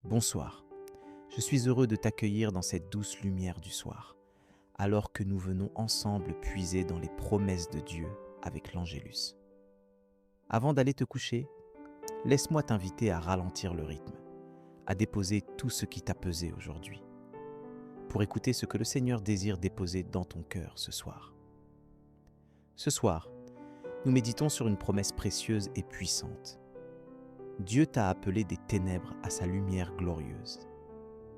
Bonsoir, je suis heureux de t'accueillir dans cette douce lumière du soir, alors que nous venons ensemble puiser dans les promesses de Dieu avec l'Angélus. Avant d'aller te coucher, laisse-moi t'inviter à ralentir le rythme, à déposer tout ce qui t'a pesé aujourd'hui, pour écouter ce que le Seigneur désire déposer dans ton cœur ce soir. Ce soir, nous méditons sur une promesse précieuse et puissante. Dieu t'a appelé des ténèbres à sa lumière glorieuse.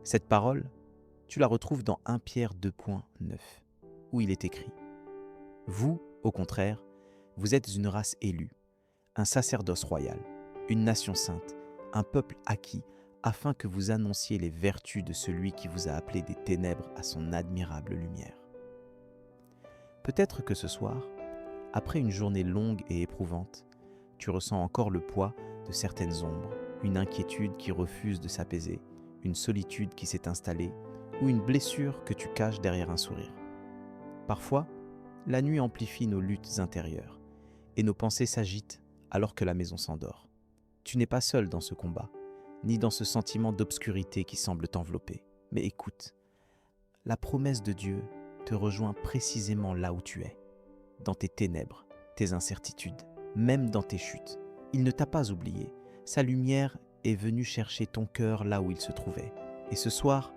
Cette parole, tu la retrouves dans 1 Pierre 2.9, où il est écrit « Vous, au contraire, vous êtes une race élue, un sacerdoce royal, une nation sainte, un peuple acquis, afin que vous annonciez les vertus de celui qui vous a appelé des ténèbres à son admirable lumière. » Peut-être que ce soir, après une journée longue et éprouvante, tu ressens encore le poids de certaines ombres, une inquiétude qui refuse de s'apaiser, une solitude qui s'est installée ou une blessure que tu caches derrière un sourire. Parfois, la nuit amplifie nos luttes intérieures et nos pensées s'agitent alors que la maison s'endort. Tu n'es pas seul dans ce combat, ni dans ce sentiment d'obscurité qui semble t'envelopper. Mais écoute, la promesse de Dieu te rejoint précisément là où tu es, dans tes ténèbres, tes incertitudes, même dans tes chutes. Il ne t'a pas oublié. Sa lumière est venue chercher ton cœur là où il se trouvait. Et ce soir,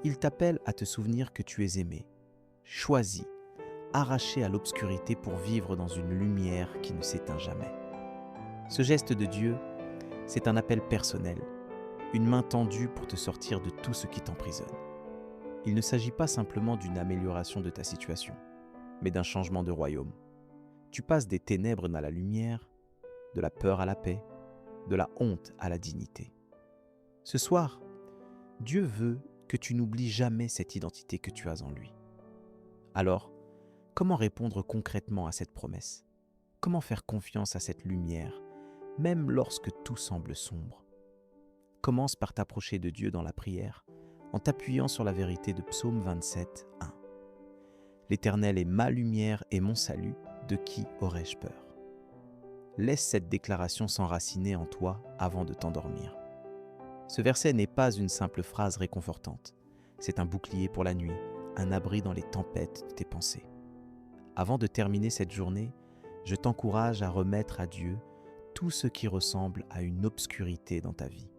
il t'appelle à te souvenir que tu es aimé, choisi, arraché à l'obscurité pour vivre dans une lumière qui ne s'éteint jamais. Ce geste de Dieu, c'est un appel personnel, une main tendue pour te sortir de tout ce qui t'emprisonne. Il ne s'agit pas simplement d'une amélioration de ta situation, mais d'un changement de royaume. Tu passes des ténèbres à la lumière, de la peur à la paix, de la honte à la dignité. Ce soir, Dieu veut que tu n'oublies jamais cette identité que tu as en lui. Alors, comment répondre concrètement à cette promesse? Comment faire confiance à cette lumière, même lorsque tout semble sombre? Commence par t'approcher de Dieu dans la prière, en t'appuyant sur la vérité de Psaume 27, 1. L'Éternel est ma lumière et mon salut, de qui aurais-je peur? Laisse cette déclaration s'enraciner en toi avant de t'endormir. Ce verset n'est pas une simple phrase réconfortante. C'est un bouclier pour la nuit, un abri dans les tempêtes de tes pensées. Avant de terminer cette journée, je t'encourage à remettre à Dieu tout ce qui ressemble à une obscurité dans ta vie.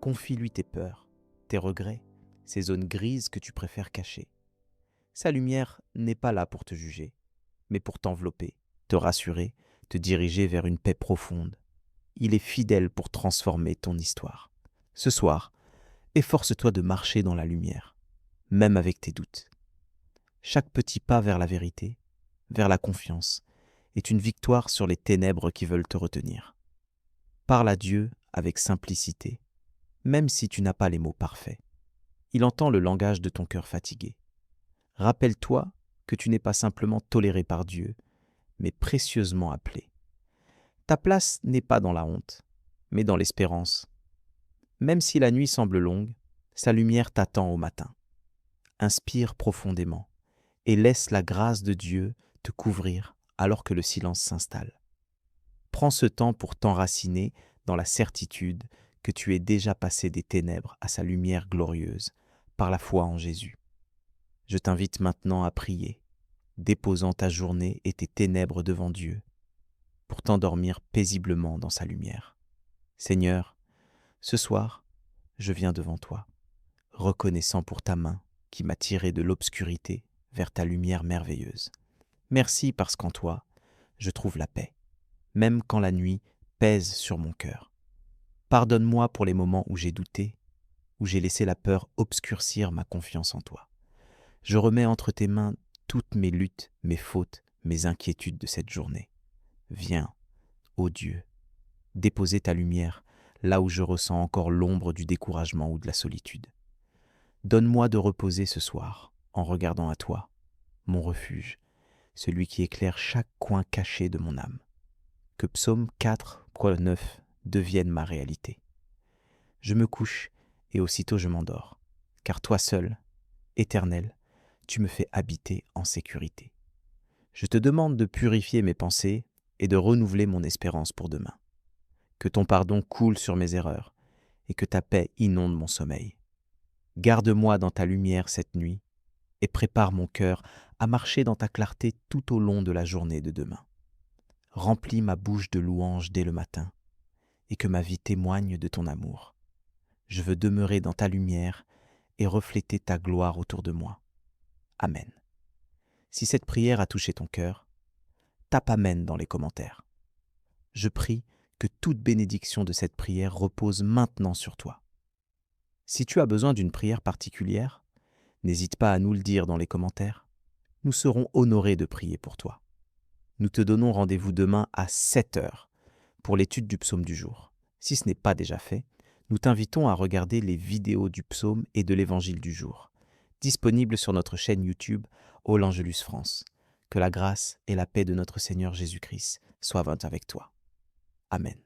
Confie-lui tes peurs, tes regrets, ces zones grises que tu préfères cacher. Sa lumière n'est pas là pour te juger, mais pour t'envelopper, te rassurer, te diriger vers une paix profonde. Il est fidèle pour transformer ton histoire. Ce soir, efforce-toi de marcher dans la lumière, même avec tes doutes. Chaque petit pas vers la vérité, vers la confiance, est une victoire sur les ténèbres qui veulent te retenir. Parle à Dieu avec simplicité, même si tu n'as pas les mots parfaits. Il entend le langage de ton cœur fatigué. Rappelle-toi que tu n'es pas simplement toléré par Dieu, mais précieusement appelé. Ta place n'est pas dans la honte, mais dans l'espérance. Même si la nuit semble longue, sa lumière t'attend au matin. Inspire profondément et laisse la grâce de Dieu te couvrir alors que le silence s'installe. Prends ce temps pour t'enraciner dans la certitude que tu es déjà passé des ténèbres à sa lumière glorieuse par la foi en Jésus. Je t'invite maintenant à prier, déposant ta journée et tes ténèbres devant Dieu, pour t'endormir paisiblement dans sa lumière. Seigneur, ce soir, je viens devant toi, reconnaissant pour ta main qui m'a tiré de l'obscurité vers ta lumière merveilleuse. Merci parce qu'en toi, je trouve la paix, même quand la nuit pèse sur mon cœur. Pardonne-moi pour les moments où j'ai douté, où j'ai laissé la peur obscurcir ma confiance en toi. Je remets entre tes mains toutes mes luttes, mes fautes, mes inquiétudes de cette journée. Viens, ô Dieu, déposer ta lumière là où je ressens encore l'ombre du découragement ou de la solitude. Donne-moi de reposer ce soir en regardant à toi, mon refuge, celui qui éclaire chaque coin caché de mon âme. Que Psaume 4.9 devienne ma réalité. Je me couche et aussitôt je m'endors, car toi seul, Éternel, tu me fais habiter en sécurité. Je te demande de purifier mes pensées et de renouveler mon espérance pour demain. Que ton pardon coule sur mes erreurs et que ta paix inonde mon sommeil. Garde-moi dans ta lumière cette nuit et prépare mon cœur à marcher dans ta clarté tout au long de la journée de demain. Remplis ma bouche de louanges dès le matin et que ma vie témoigne de ton amour. Je veux demeurer dans ta lumière et refléter ta gloire autour de moi. Amen. Si cette prière a touché ton cœur, tape Amen dans les commentaires. Je prie que toute bénédiction de cette prière repose maintenant sur toi. Si tu as besoin d'une prière particulière, n'hésite pas à nous le dire dans les commentaires. Nous serons honorés de prier pour toi. Nous te donnons rendez-vous demain à 7 heures pour l'étude du psaume du jour. Si ce n'est pas déjà fait, nous t'invitons à regarder les vidéos du psaume et de l'évangile du jour, disponibles sur notre chaîne YouTube All Angelus France. Que la grâce et la paix de notre Seigneur Jésus-Christ soient avec toi. Amen.